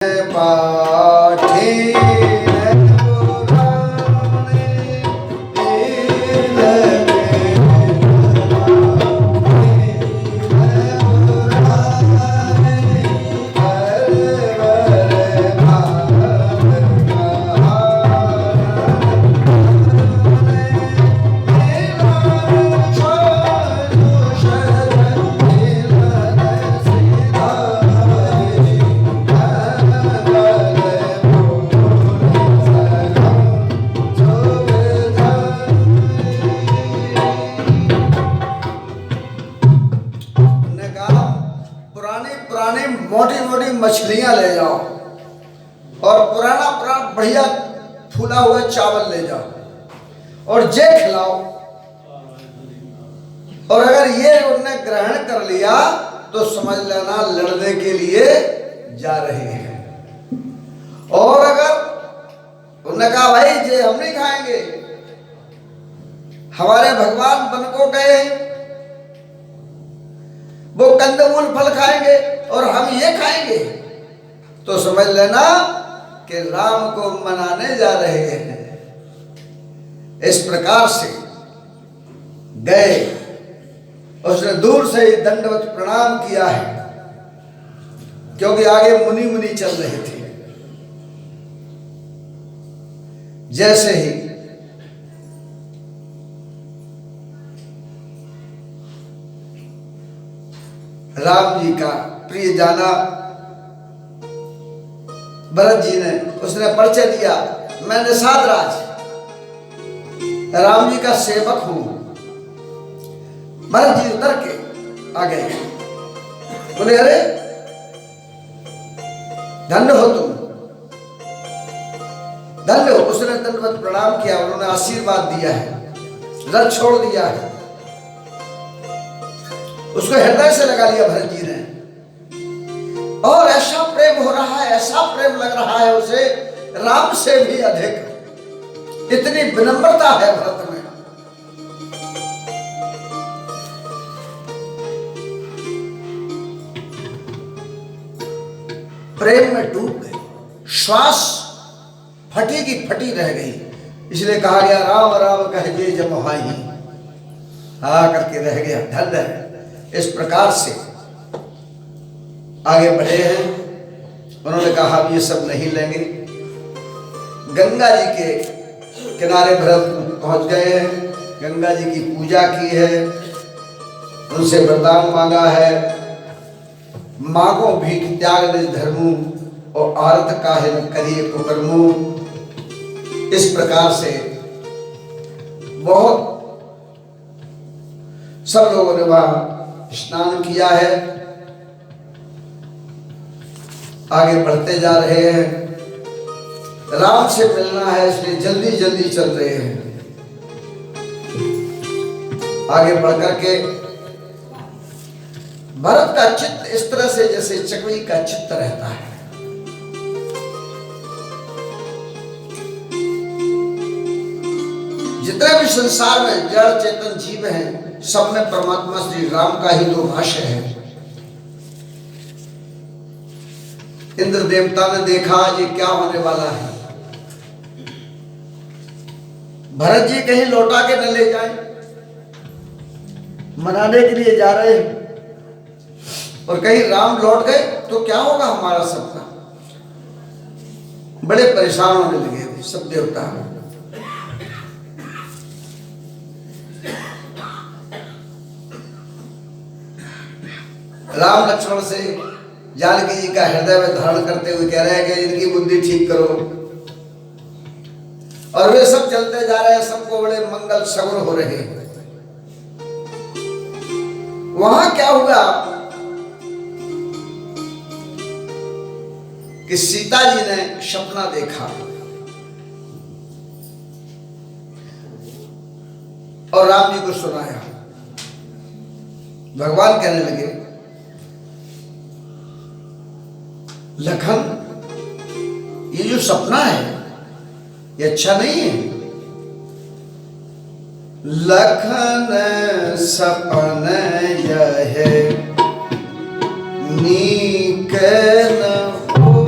पाठे मोटी मोटी मछलियां ले जाओ और पुराना पुराना बढ़िया फूला हुआ चावल ले जाओ और जे खिलाओ। और अगर ये उन्होंने ग्रहण कर लिया तो समझ लेना लड़ने के लिए जा रहे हैं। और अगर उन्होंने कहा भाई जे हम नहीं खाएंगे, हमारे भगवान बन को गए, वो कंदमूल फल खाएंगे और हम ये खाएंगे, तो समझ लेना कि राम को मनाने जा रहे हैं। इस प्रकार से गए, उसने दूर से ही दंडवत प्रणाम किया है, क्योंकि आगे मुनि मुनि चल रहे थे। जैसे ही राम जी का प्रिय जाना भरत जी ने, उसने परिचय दिया, मैं निषाद राज राम जी का सेवक हूं। भरत जी उतर के आ गए, बोले अरे धन्य हो तुम, धन्य हो। उसने दंडवत प्रणाम किया, उन्होंने आशीर्वाद दिया है, रथ छोड़ दिया है, उसको हृदय से लगा लिया भरत जी ने। और ऐसा प्रेम हो रहा है, ऐसा प्रेम लग रहा है उसे राम से भी अधिक, इतनी विनम्रता है भरत में। प्रेम में डूब गए, श्वास फटी की फटी रह गई। इसलिए कहा गया राम राम कह जे जमहाई, हा करके रह गया, धन्य है। इस प्रकार से आगे बढ़े हैं। उन्होंने कहा हम ये सब नहीं लेंगे। गंगा जी के किनारे भरत पहुंच गए हैं, गंगा जी की पूजा की है, उनसे वरदान मांगा है, मांगो भीख त्याग निज धर्मू और आरत काहे न करिए कुकर्मू। इस प्रकार से बहुत सब लोगों ने वहां स्नान किया है। आगे बढ़ते जा रहे हैं, राम से मिलना है इसलिए जल्दी जल्दी चल रहे हैं। आगे बढ़कर के भरत का चित्त इस तरह से जैसे चकवी का चित्त रहता है। जितने भी संसार में जड़ चेतन जीव हैं, सब में परमात्मा श्री राम का ही दो भाष्य है। इंद्र देवता ने देखा ये क्या होने वाला है, भरत जी कहीं लौटा के न ले जाए, मनाने के लिए जा रहे हैं, और कहीं राम लौट गए तो क्या होगा हमारा सबका। बड़े परेशान होने लगे सब देवता। राम लक्ष्मण से जानकी जी का हृदय में धारण करते हुए कह रहे हैं कि इनकी बुद्धि ठीक करो। और वे सब चलते जा रहे हैं, सबको बड़े मंगल सगुन हो रहे हैं। वहां क्या हुआ कि सीता जी ने सपना देखा और राम जी को सुनाया। भगवान कहने लगे लखन, ये जो सपना है ये अच्छा नहीं है। लखन सपन यह नीक न हो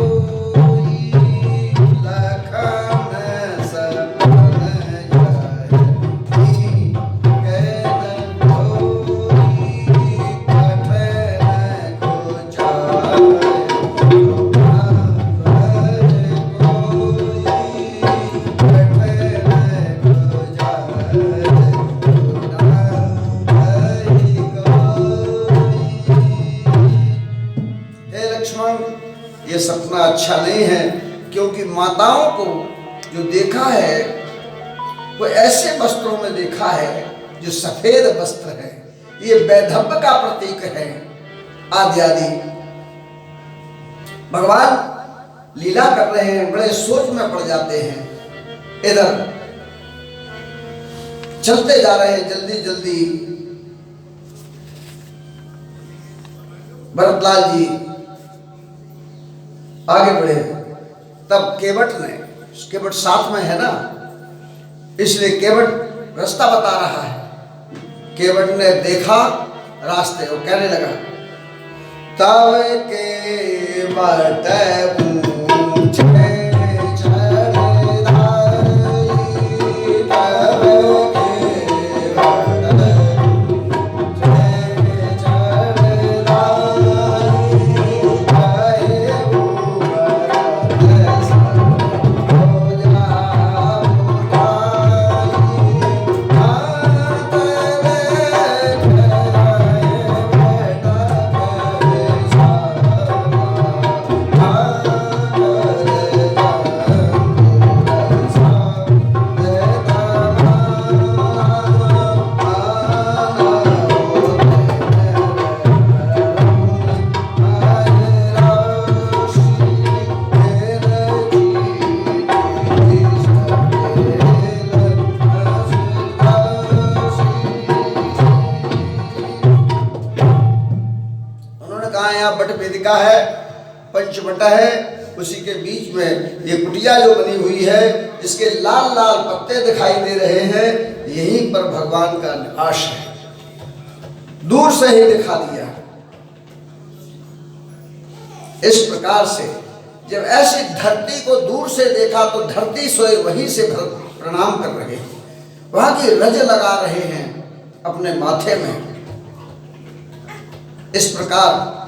उतना अच्छा नहीं है, क्योंकि माताओं को जो देखा है वो ऐसे वस्त्रों में देखा है जो सफेद वस्त्र है, ये वैधव्य का प्रतीक है आदि आदि। भगवान लीला कर रहे हैं, बड़े सोच में पड़ जाते हैं। इधर चलते जा रहे हैं जल्दी जल्दी। भरतलाल जी आगे बढ़े, तब केवट साथ में है ना, इसलिए केवट रास्ता बता रहा है। केवट ने देखा रास्ते, वो कहने लगा तब केवट पूछे वेदिका है, पंचवटा है, उसी के बीच में ये कुटिया जो बनी हुई है, इसके लाल लाल पत्ते दिखाई दे रहे हैं, यहीं पर भगवान का निवास है। दूर से ही दिखा दिया। इस प्रकार से जब ऐसी धरती को दूर से देखा तो धरती सोए वहीं से प्रणाम कर रहे हैं, वहां की रज लगा रहे हैं अपने माथे में। इस प्रकार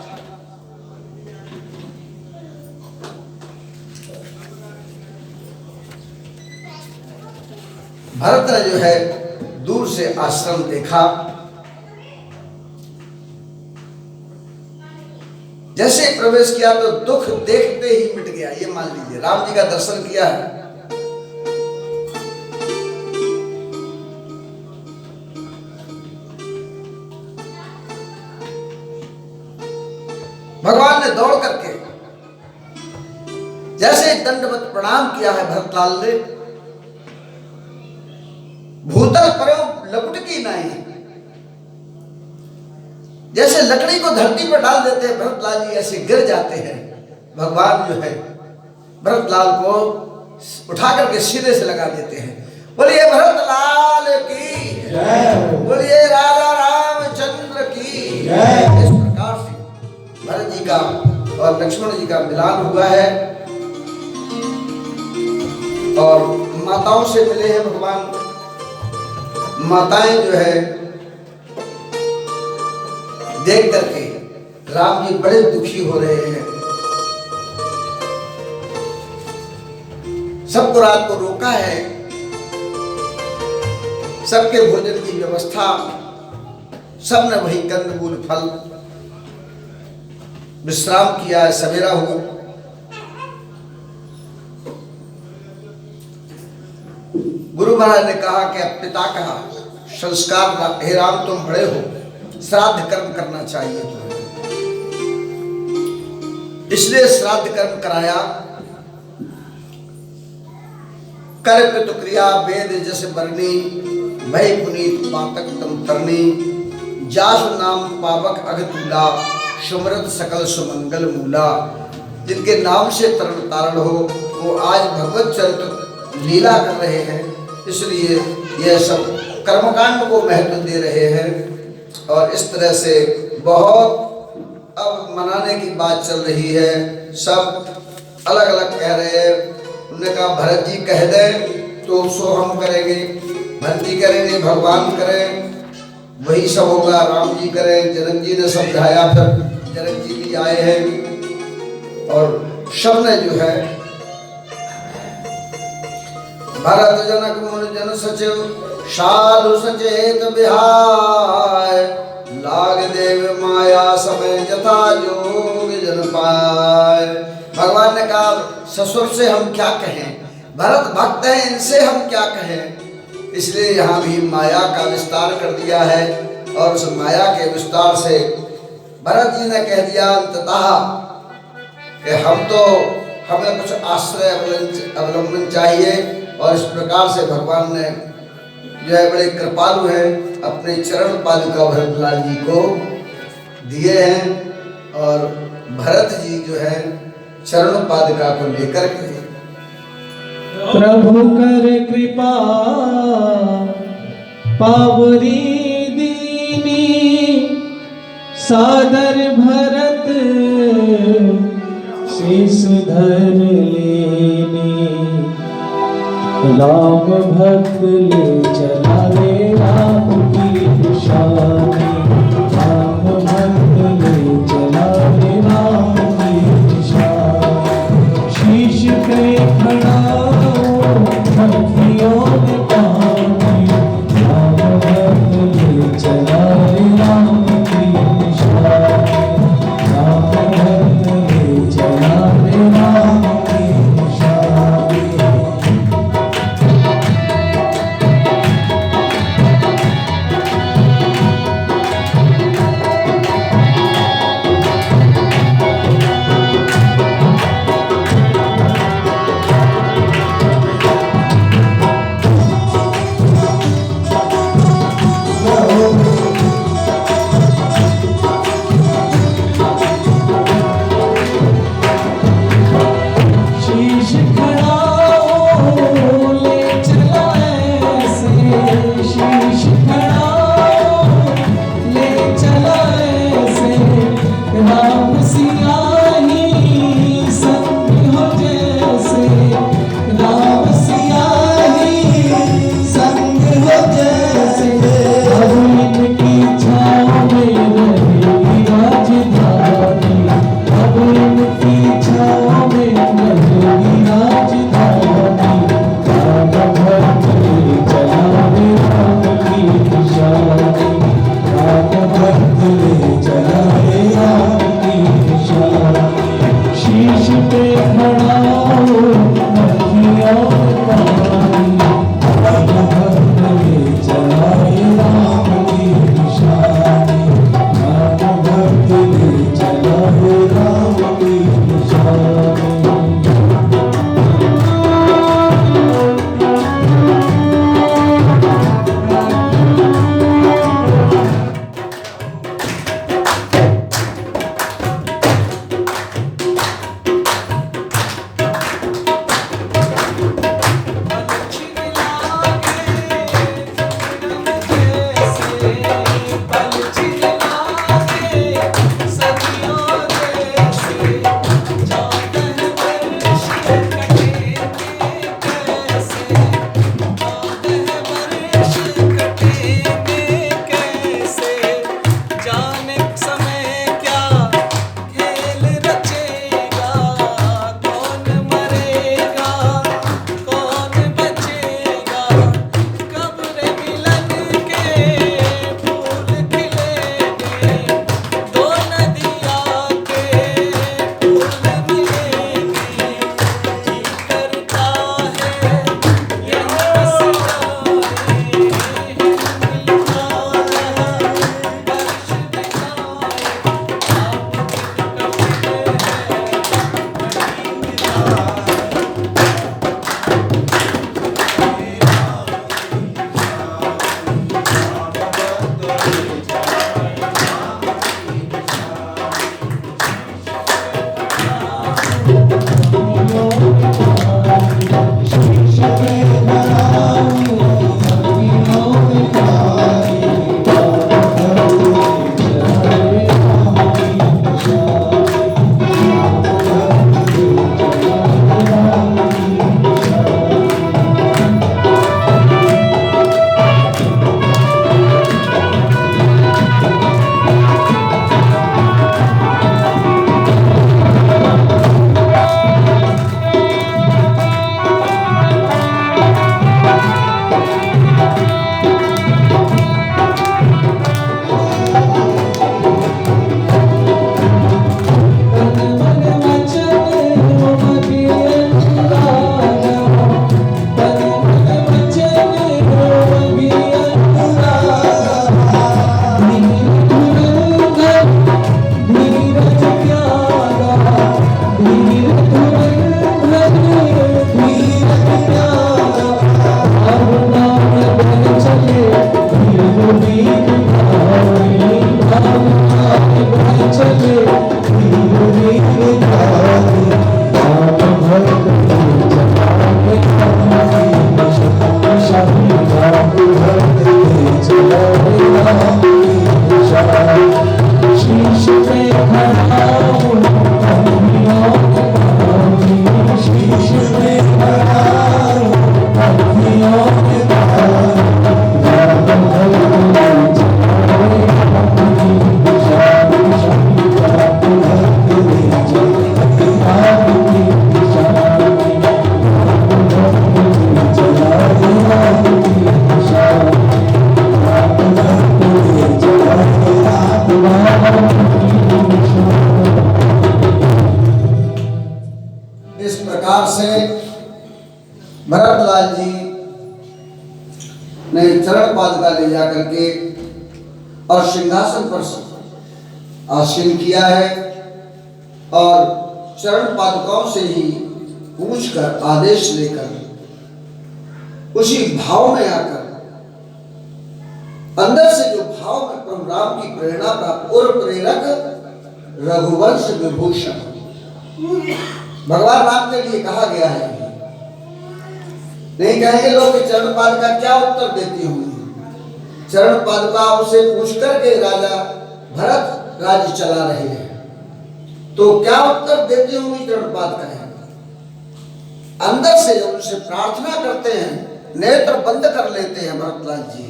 भरत ने जो है दूर से आश्रम देखा। जैसे प्रवेश किया तो दुख देखते ही मिट गया। ये मान लीजिए राम जी का दर्शन किया है, भगवान ने दौड़ करके जैसे दंडवत प्रणाम किया है भरतलाल ने, भूतल पर लपट की नहीं, जैसे लकड़ी को धरती पर डाल देते हैं भरतलाल जी ऐसे गिर जाते हैं। भगवान जो है भरतलाल को उठा करके सीधे से लगा देते हैं। बोलिए भरतलाल की जय, बोलिए राजा रामचंद्र की जय। इस प्रकार से भरत जी का और लक्ष्मण जी का मिलान हुआ है और माताओं से मिले हैं भगवान। माताएं जो है देख करके राम जी बड़े दुखी हो रहे हैं। सबको रात को रोका है, सबके भोजन की व्यवस्था, सब ने वही कंदमूल फल विश्राम किया है। सवेरा हुआ, गुरु महाराज ने कहा कि अब पिता का संस्कार, हे राम तुम बड़े हो, श्राद्ध कर्म करना चाहिए तुम्हें। इसलिए श्राद्ध कर्म कराया। कर पितु क्रिया वेद जैसे बरनी, भय पुनीत पातक तम तरनी, जासु नाम पावक अगतूला, सुमरत सकल सुमंगल मूला। जिनके नाम से तरण तारण हो वो आज भगवत चरित्र लीला कर रहे हैं, इसलिए यह सब कर्मकांड को महत्व दे रहे हैं। और इस तरह से बहुत अब मनाने की बात चल रही है, सब अलग अलग कह रहे हैं। उन्होंने कहा भरत जी कह दें तो सो हम करेंगे, भरत जी करेंगे, भगवान करें, वही सब होगा। राम जी करें, जनक जी ने समझाया, फिर जनक जी भी आए हैं और सब ने जो है भरत जनक मुनि जन सचिव साधु सचेत बिहाय, लाग देव माया समय जथा जोग जन पाय। भगवान ने कहा ससुर से हम क्या कहें, भरत भक्त हैं, इनसे हम क्या कहें। इसलिए यहाँ भी माया का विस्तार कर दिया है और उस माया के विस्तार से भरत जी ने कह दिया अंततः कि हमें कुछ आश्रय अवलंबन चाहिए। और इस प्रकार से भगवान ने जो है बड़े कृपालु हैं, अपने चरण पादुका भरतलाल जी को दिए हैं और भरत जी जो है चरण पादुका को लेकर के प्रभु कर कृपा पावरी दीनी, सादर भरत शीस धर लेनी। राम भक्त ले चला रे राम की निशानी, राम भक्त ले चला रे राम की निशानी। शीश पे खड़ा भक्तियों ने पानी, राम भक्त ले चला रे राम की निशानी, राम भक्त ले चला रे राम की निशानी। प्रकार से भरतलाल जी ने चरण पादुका ले जाकर के और सिंहासन पर आसीन किया है और चरण पादुकाओं से ही पूछकर आदेश लेकर उसी भाव में आकर अंदर से जो भाव में प्रभु राम की प्रेरणा प्राप्त और प्रेरक रघुवंश विभूषण भगवान राम के लिए कहा गया है। नहीं कहेंगे लोग कि चरण पादुका क्या उत्तर देती होंगी। चरण पादुकाओं से पूछ करके राजा भरत राज्य चला रहे हैं तो क्या उत्तर देती होंगी चरण पादुकाएं। अंदर से जब उनसे प्रार्थना करते हैं, नेत्र बंद कर लेते हैं भरतलाल जी,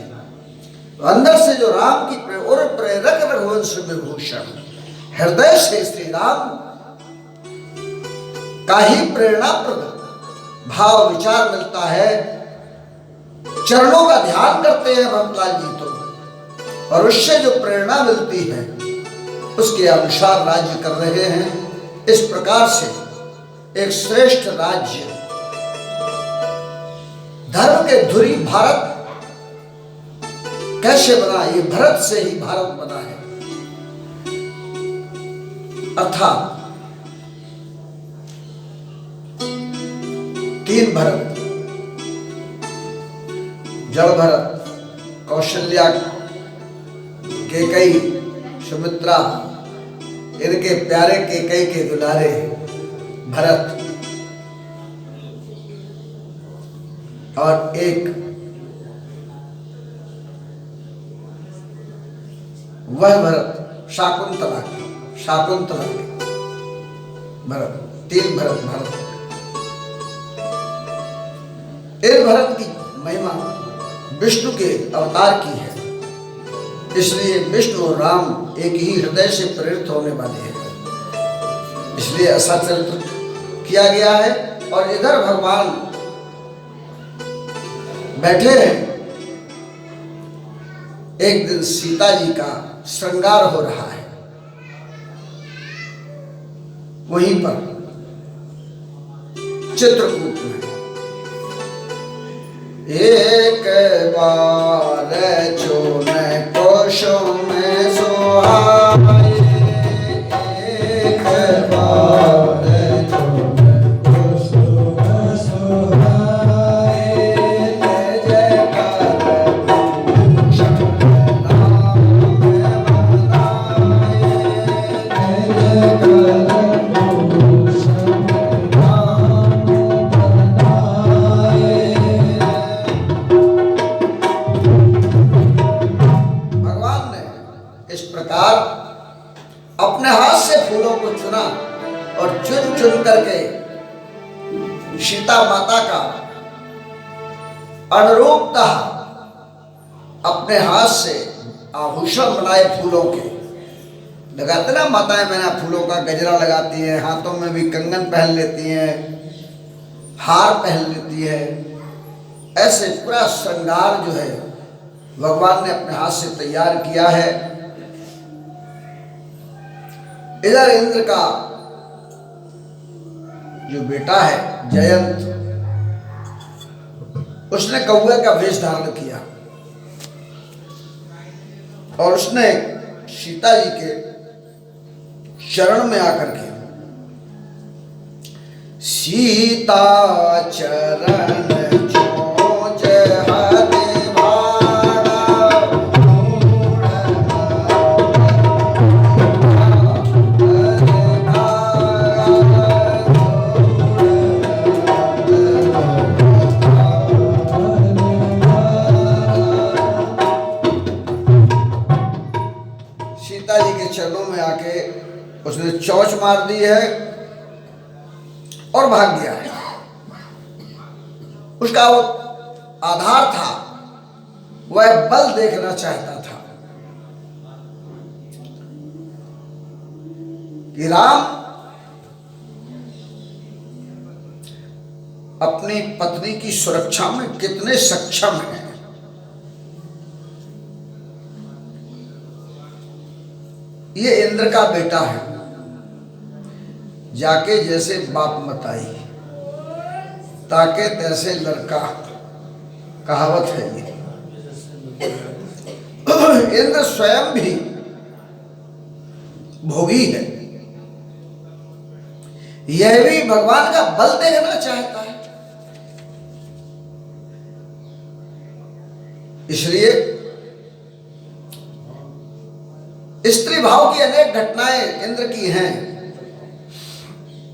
तो अंदर से जो राम की और प्रेरक रघुवंश विभूषण हृदय से श्री राम का ही प्रेरणाप्रद भाव विचार मिलता है। चरणों का ध्यान करते हैं भरतलाल जी तो, और उससे जो प्रेरणा मिलती है उसके अनुसार राज्य कर रहे हैं। इस प्रकार से एक श्रेष्ठ राज्य धर्म के धुरी भारत कैसे बना, ये भरत से ही भारत बना है। अर्थात तीन भरत, जड़ भरत, कौशल्या, केकई, सुमित्रा, इनके प्यारे केकई के दुलारे भरत, और एक वह भरत शाकुंतला के भरत, तीन भरत। एक भरत की महिमा विष्णु के अवतार की है, इसलिए विष्णु और राम एक ही हृदय से प्रेरित होने वाले हैं, इसलिए ऐसा चरित्र किया गया है। और इधर भगवान बैठे हैं। एक दिन सीता जी का श्रृंगार हो रहा है, वहीं पर चित्रकूट में एक बार चोन कोशों में सोहाए, एक बार चोन कोशों में सोहाए, जय जयकार भूषण नाम बनाए, जय जयकार भूषण नाम बनाए। इस प्रकार अपने हाथ से फूलों को चुना और चुन चुन करके सीता माता का अनुरूपता अपने हाथ से आभूषण बनाए फूलों के। लगाते ना माताएं बहना फूलों का गजरा लगाती हैं, हाथों में भी कंगन पहन लेती हैं, हार पहन लेती है। ऐसे पूरा श्रृंगार जो है भगवान ने अपने हाथ से तैयार किया है। इधर इंद्र का जो बेटा है जयंत, उसने कौवे का वेश धारण किया और उसने सीता जी के शरण में आकर के सीता चरण चोंच हाथ चरणों में आके उसने चौच मार दी है और भाग गया है। उसका वो आधार था, वह बल देखना चाहता था कि राम अपनी पत्नी की सुरक्षा में कितने सक्षम हैं। ये इंद्र का बेटा है, जाके जैसे बाप मताई ताके तैसे लड़का, कहावत है ये। इंद्र स्वयं भी भोगी है, यह भी भगवान का बल देखना चाहता है। इसलिए स्त्री भाव की अनेक घटनाएं इंद्र की हैं।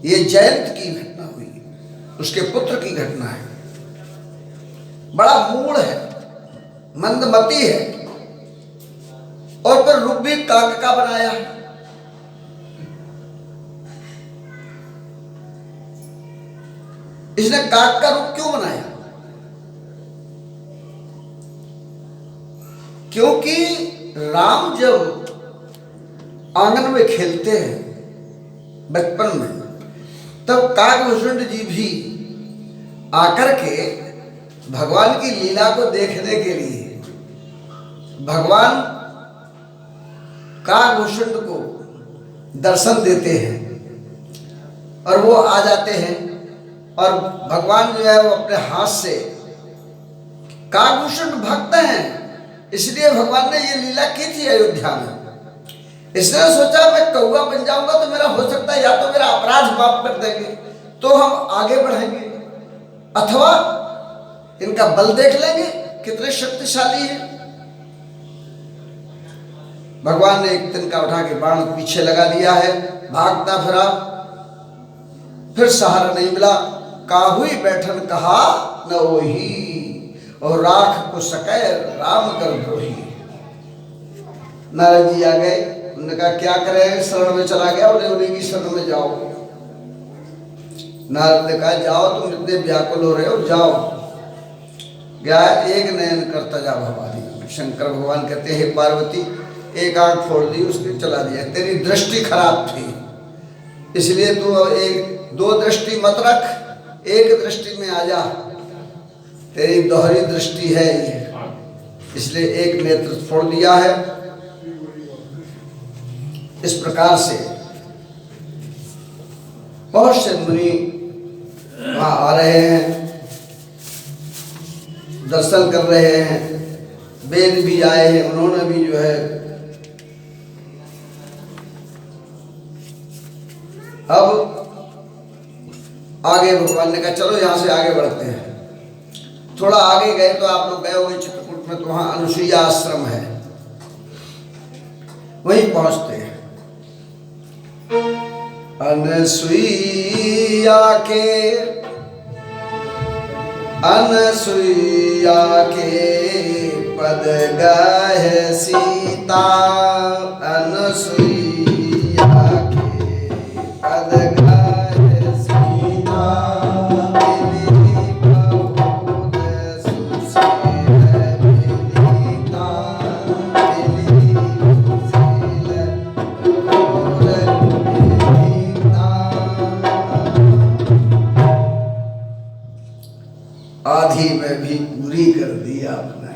ये जयंत की घटना हुई, उसके पुत्र की घटना है। बड़ा मूढ़ है, मंदमती है, और फिर रूप भी काक का बनाया है। इसने काक का रूप क्यों बनाया? क्योंकि राम जब आंगन में खेलते हैं बचपन में, तब काकभूषण जी भी आकर के भगवान की लीला को देखने के लिए भगवान काकभूषण को दर्शन देते हैं, और वो आ जाते हैं, और भगवान जो है वो अपने हाथ से, काकभूषण भक्त हैं, इसलिए भगवान ने ये लीला की थी अयोध्या में। इसने सोचा मैं कौवा बन जाऊंगा तो मेरा हो सकता है या तो मेरा अपराध माफ कर देंगे तो हम आगे बढ़ेंगे, अथवा इनका बल देख लेंगे कितने शक्तिशाली है। भगवान ने एक तिनका उठा के बाण पीछे लगा दिया है, भागता फिरा, फिर सहारा नहीं मिला। काहुई बैठन कहा न वही, और राख को सकै राम कर द्रोही। नारद जी आ गए, उन्होंने कहा क्या करें, शरण में चला गया, बोले उन्हीं की शरण में जाओ। नारद ने कहा जाओ, तुम इतने व्याकुल हो रहे हो, जाओ। गया, एक नयन करता जा भवानी। शंकर भगवान कहते हैं पार्वती, एक आंख फोड़ दी, उसने चला दिया। तेरी दृष्टि खराब थी, इसलिए तू एक दो दृष्टि मत रख, एक दृष्टि में आ जा। तेरी दोहरी दृष्टि है ये, इसलिए एक नेत्र फोड़ दिया है। इस प्रकार से बहुत से मुनि वहां आ रहे हैं, दर्शन कर रहे हैं। वेद भी आए हैं, उन्होंने भी जो है अब आगे भगवान ने कहा चलो यहां से आगे बढ़ते हैं। थोड़ा आगे गए तो आप लोग गए होंगे चित्रकूट में, तो वहां अनुसुईया आश्रम है, वहीं पहुंचते हैं। अनसुईया के पद गए सीता, अनसुईया के पद गए सीता, आधी में भी पूरी कर दी आपने।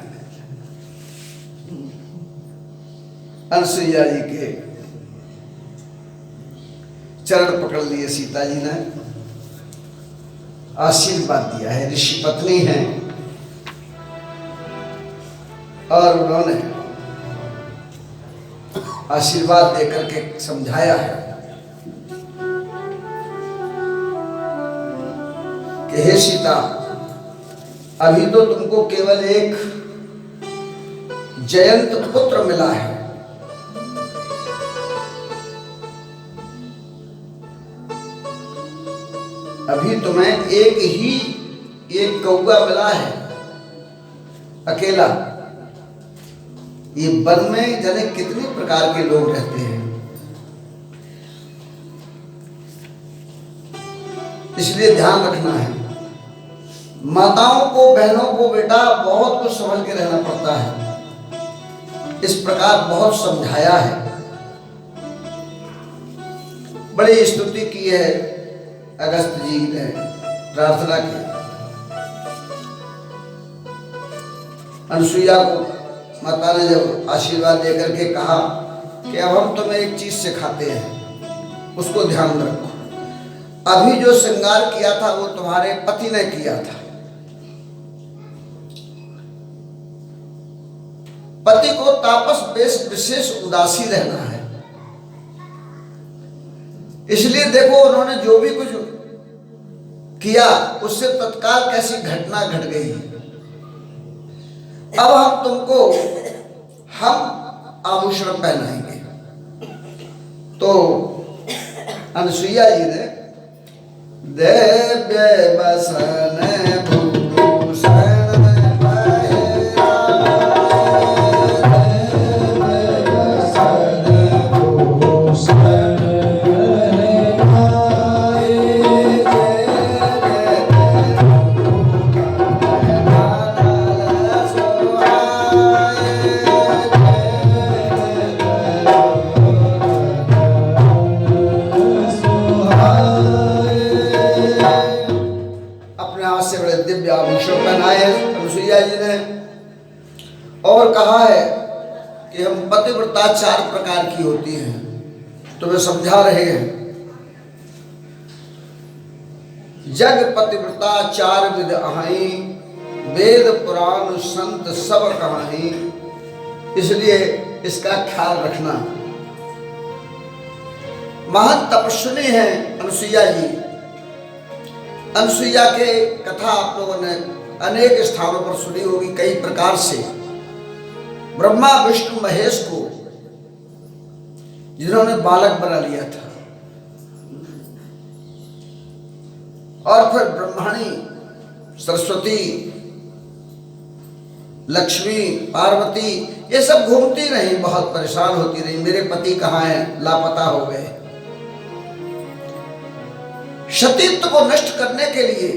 अनुसुईया जी के चरण पकड़ लिए सीता जी ने, आशीर्वाद दिया है। ऋषि पत्नी है और उन्होंने आशीर्वाद देकर के समझाया है कि हे सीता, अभी तो तुमको केवल एक जयंत पुत्र मिला है, अभी तुम्हें एक कौवा मिला है अकेला। ये वन में जाने कितने प्रकार के लोग रहते हैं, इसलिए ध्यान रखना है। माताओं को, बहनों को बेटा बहुत कुछ समझ के रहना पड़ता है। इस प्रकार बहुत समझाया है, बड़ी स्तुति की है अगस्त जी ने, प्रार्थना की। अनुसुईया को माता ने जब आशीर्वाद देकर के कहा कि अब हम तुम्हें एक चीज सिखाते हैं, उसको ध्यान रखो। अभी जो श्रृंगार किया था वो तुम्हारे पति ने किया था। पति को तापस विशेष उदासी रहना है, इसलिए देखो उन्होंने जो भी कुछ किया उससे तत्काल कैसी घटना घट गई। अब हम तुमको आभूषण पहनाएंगे। तो अनसुईया जी ने देव्य बसन भूषण आभूषण पहनाए अनुसुईया जी ने, और कहा है कि हम पतिव्रता 4 प्रकार की होती हैं, तुम्हें समझा रहे हैं। जग पतिव्रता 4 विध आही, वेद पुराण संत सब कहानी, इसलिए इसका ख्याल रखना। महान तपस्विनी है अनुसुईया जी। अनुसुईया के कथा आप लोगों ने अनेक स्थानों पर सुनी होगी। कई प्रकार से ब्रह्मा विष्णु महेश को जिन्होंने बालक बना लिया था, और फिर ब्रह्माणी सरस्वती लक्ष्मी पार्वती ये सब घूमती रही, बहुत परेशान होती रही, मेरे पति कहाँ हैं, लापता हो गए। सतीत्व को नष्ट करने के लिए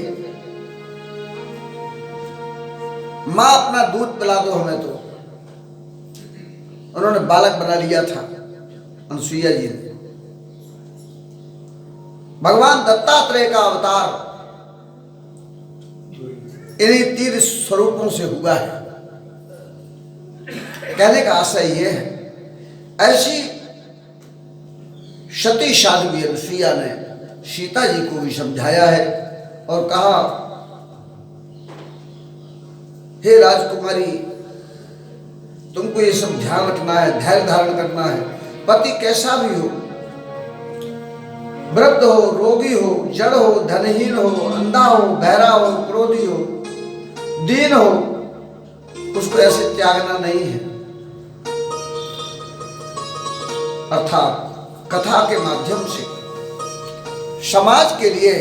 मां अपना दूध पिला दो हमें, तो उन्होंने बालक बना लिया था अनुसुईया जी ने। भगवान दत्तात्रेय का अवतार इन्हीं 3 स्वरूपों से हुआ है। कहने का आशय यह है, ऐसी सती साध्वी अनुसुईया ने सीता जी को भी समझाया है और कहा, हे राजकुमारी, तुमको ये सब ध्यान रखना है, धैर्य धारण करना है। पति कैसा भी हो, वृद्ध हो, रोगी हो, जड़ हो, धनहीन हो, अंधा हो, बहरा हो, क्रोधी हो, दीन हो, उसको ऐसे त्यागना नहीं है। अर्थात कथा के माध्यम से समाज के लिए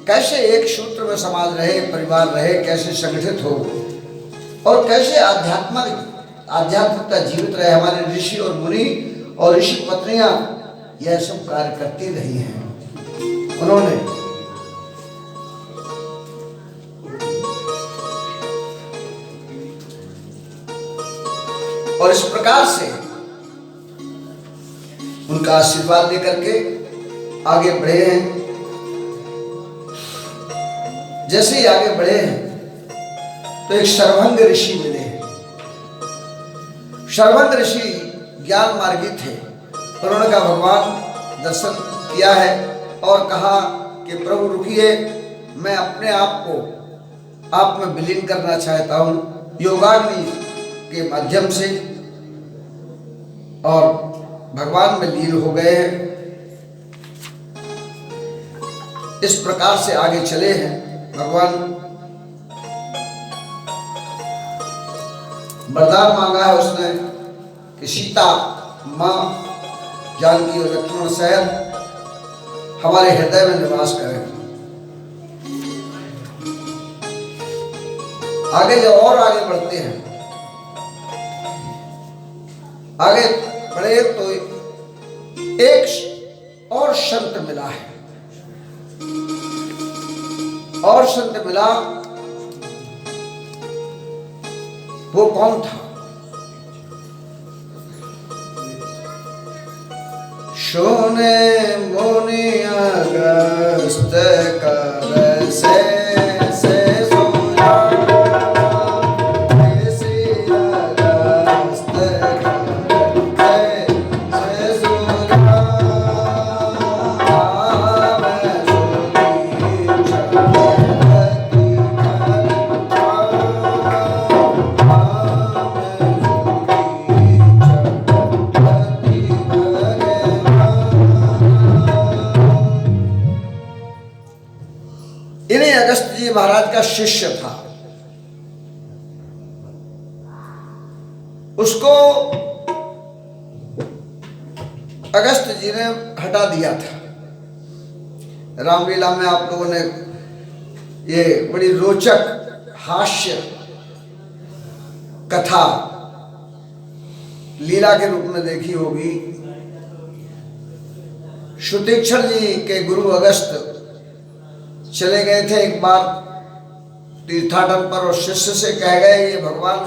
कैसे एक सूत्र में समाज रहे, परिवार रहे, कैसे संगठित हो और कैसे आध्यात्मिकता जीवित रहे। हमारे ऋषि और मुनि और ऋषि पत्नियां यह सब कार्य करती रही हैं। उन्होंने और इस प्रकार से उनका आशीर्वाद लेकर के आगे बढ़े हैं। जैसे ही आगे बढ़े हैं तो एक शर्वंग ऋषि मिले। शर्वंग ऋषि ज्ञान मार्गी थे। उन्होंने कहा, भगवान दर्शन किया है और कहा कि प्रभु रुकिए, मैं अपने आप को आप में विलीन करना चाहता हूँ योगाग्नि के माध्यम से, और भगवान में लीन हो गए हैं। इस प्रकार से आगे चले हैं। भगवान वरदान मांगा है उसने कि सीता मां जानकी और लक्ष्मण सहित हमारे हृदय में निवास करें। आगे जब और आगे बढ़ते हैं, आगे बढ़े तो एक और संत मिला है। और संत मिला, वो कौन था? सोने मुनि अगस्त कर से अगस्त जी महाराज का शिष्य था, उसको अगस्त जी ने हटा दिया था। रामलीला में आप लोगों ने ये बड़ी रोचक हास्य कथा लीला के रूप में देखी होगी। शुतीक्षर जी के गुरु अगस्त चले गए थे एक बार तीर्थाटन पर और शिष्य से कह गए ये भगवान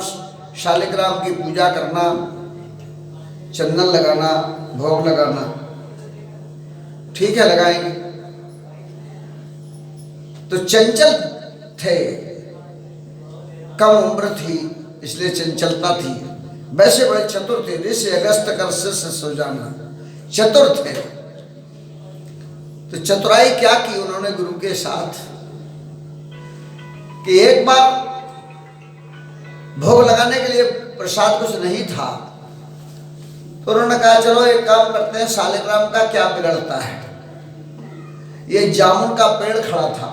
शालिग्राम की पूजा करना, चंदन लगाना, भोग लगाना। ठीक है, लगाएंगे। तो चंचल थे, कम उम्र थी इसलिए चंचलता थी, वैसे बड़े चतुर थे। ऋषि अगस्त कर शिष्य सो जाना, चतुर थे। तो चतुराई क्या की उन्होंने गुरु के साथ कि एक बार भोग लगाने के लिए प्रसाद कुछ नहीं था, तो उन्होंने कहा चलो एक काम करते हैं, शालिग्राम का क्या बिगड़ता है। ये जामुन का पेड़ खड़ा था,